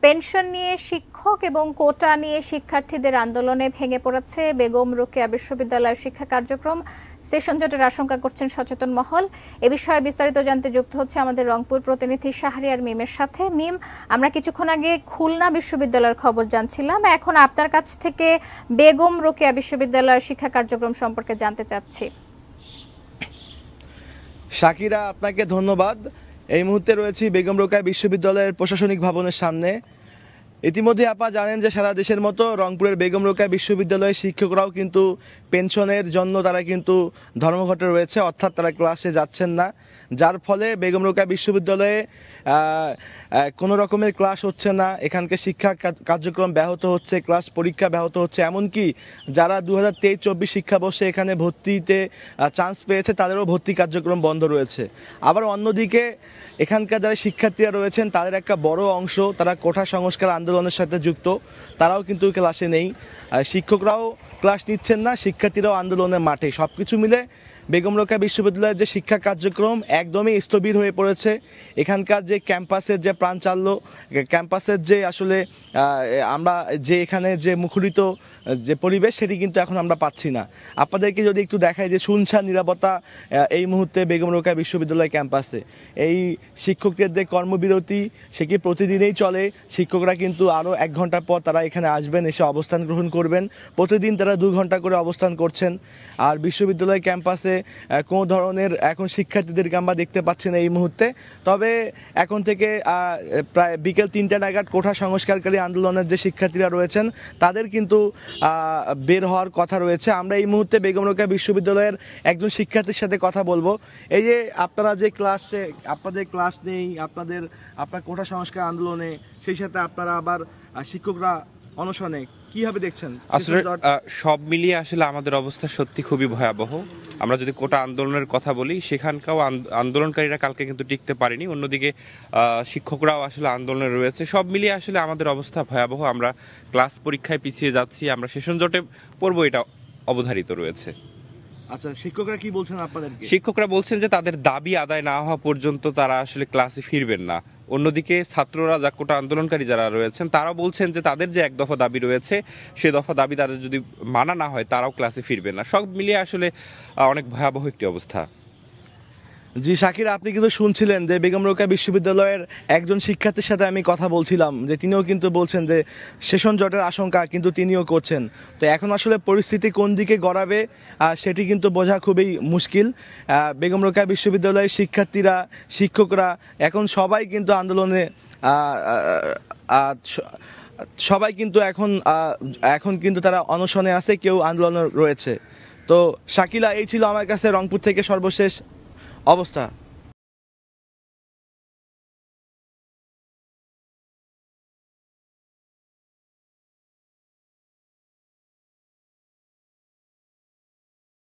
Pension নিয়ে শিক্ষক এবং কোটা নিয়ে শিক্ষার্থীদের আন্দোলনে ভেঙে পড়েছে বেগম রোকেয়া বিশ্ববিদ্যালয়ের শিক্ষা কার্যক্রম। সেশন জটের আশঙ্কা করছেন সচেতন মহল। এ বিষয়ে বিস্তারিত জানতে যুক্ত হচ্ছে আমাদের রংপুর প্রতিনিধি শাহরিয়ার মিমের সাথে। মিম, আমরা কিছুক্ষণ আগে খুলনা বিশ্ববিদ্যালয়ের খবর জানছিলাম, এখন আপনার কাছ থেকে বেগম রোকেয়া বিশ্ববিদ্যালয়ের শিক্ষা কার্যক্রম সম্পর্কে জানতে চাচ্ছি। শাকিরা, আপনাকে ধন্যবাদ। এই মুহূর্তে রয়েছি বেগম রোকেয়া বিশ্ববিদ্যালয়ের প্রশাসনিক ভবনের সামনে। ইতিমধ্যে আপনারা জানেন যে সারা দেশের মতো রংপুরের বেগম রোকেয়া বিশ্ববিদ্যালয়ের শিক্ষকরাও কিন্তু পেনশনের জন্য তারা কিন্তু ধর্মঘটে রয়েছে, অর্থাৎ তারা ক্লাসে যাচ্ছেন না, যার ফলে বেগম রোকেয়া বিশ্ববিদ্যালয়ে কোনো রকমের ক্লাস হচ্ছে না। এখানকার শিক্ষা কার্যক্রম ব্যাহত হচ্ছে, ক্লাস পরীক্ষা ব্যাহত হচ্ছে। এমনকি যারা 2023-24 শিক্ষাবর্ষে এখানে ভর্তিতে চান্স পেয়েছে তাদেরও ভর্তি কার্যক্রম বন্ধ রয়েছে। আবার অন্যদিকে এখানকার যারা শিক্ষার্থীরা রয়েছেন তাদের একটা বড় অংশ তারা কোঠা সংস্কার আন্দোলনের সাথে যুক্ত, তারাও কিন্তু ক্লাসে নেই। শিক্ষকরাও ক্লাস নিচ্ছেন না, শিক্ষার্থীরাও আন্দোলনের মাঠে। সব কিছু মিলে বেগম রোকেয়া বিশ্ববিদ্যালয়ের যে শিক্ষা কার্যক্রম একদমই স্থবির হয়ে পড়েছে। এখানকার যে ক্যাম্পাসের যে প্রাণচাল্য, ক্যাম্পাসের যে আসলে আমরা যে এখানে যে মুখরিত যে পরিবেশ সেটি কিন্তু এখন আমরা পাচ্ছি না। আপনাদেরকে যদি একটু দেখাই যে শুনশান নিরাপত্তা এই মুহূর্তে বেগম রোকেয়া বিশ্ববিদ্যালয় ক্যাম্পাসে। এই শিক্ষকদের যে কর্মবিরতি সে কি প্রতিদিনই চলে। শিক্ষকরা কিন্তু আরও 1 ঘন্টা পর তারা এখানে আসবেন, এসে অবস্থান গ্রহণ করবেন। প্রতিদিন তারা 2 ঘন্টা করে অবস্থান করছেন। আর বিশ্ববিদ্যালয় ক্যাম্পাসে কোনো ধরনের এখন শিক্ষার্থীদেরকে আমরা দেখতে পাচ্ছি না এই মুহূর্তে। তবে এখন থেকে প্রায় বিকেল 3টা নাগাদ কোঠা সংস্কারকারী আন্দোলনের যে শিক্ষার্থীরা রয়েছেন তাদের কিন্তু বের হওয়ার কথা রয়েছে। আমরা এই মুহূর্তে বেগম রোকেয়া বিশ্ববিদ্যালয়ের একজন শিক্ষার্থীর সাথে কথা বলবো। এই যে আপনারা যে ক্লাসে আপনাদের ক্লাস নেই, আপনার কোঠা সংস্কার আন্দোলনে, সেই সাথে আপনারা আবার শিক্ষকরা অনশনে, কিভাবে দেখছেন? আসলে সব মিলিয়ে আসলে আমাদের অবস্থা সত্যি খুবই ভয়াবহ। আমরা যদি কোটা আন্দোলনের কথা বলি, সেখানকাও আন্দোলনকারীরা কালকে কিন্তু টিকতে পারেনি, অন্যদিকে শিক্ষকরাও আসলে আন্দোলনে রয়েছে। সব মিলিয়ে আসলে আমাদের অবস্থা ভয়াবহ। আমরা ক্লাস পরীক্ষায় পিছিয়ে যাচ্ছি, আমরা সেশন জটে পড়বো, এটা অবধারিত রয়েছে। আচ্ছা, শিক্ষকরা কি বলছেন আপনাদেরকে? শিক্ষকরা বলছেন যে তাদের দাবি আদায় না হওয়া পর্যন্ত তারা আসলে ক্লাসে ফিরবেন না। অন্যদিকে ছাত্ররা, যা কোটা আন্দোলনকারী যারা রয়েছেন তারা বলছেন যে তাদের যে 1 দফা দাবি রয়েছে সে দফা দাবি তাদের যদি মানা না হয় তারাও ক্লাসে ফিরবেন না। সব মিলিয়ে আসলে অনেক ভয়াবহ একটি অবস্থা। জি শাকির, আপনি কিন্তু শুনছিলেন যে বেগম রোকেয়া বিশ্ববিদ্যালয়ের একজন শিক্ষার্থীর সাথে আমি কথা বলছিলাম, যে তিনিও কিন্তু বলছেন যে সেশন জটের আশঙ্কা কিন্তু তিনিও করছেন। তো এখন আসলে পরিস্থিতি কোন দিকে গড়াবে সেটি কিন্তু বোঝা খুবই মুশকিল। বেগম রোকেয়া বিশ্ববিদ্যালয়ের শিক্ষার্থীরা, শিক্ষকরা এখন সবাই কিন্তু আন্দোলনে, সবাই কিন্তু এখন কিন্তু তারা অনশনে আছে, কেউ আন্দোলনে রয়েছে। তো শাকিলা, এই ছিল আমার কাছে রংপুর থেকে সর্বশেষ অবস্থা।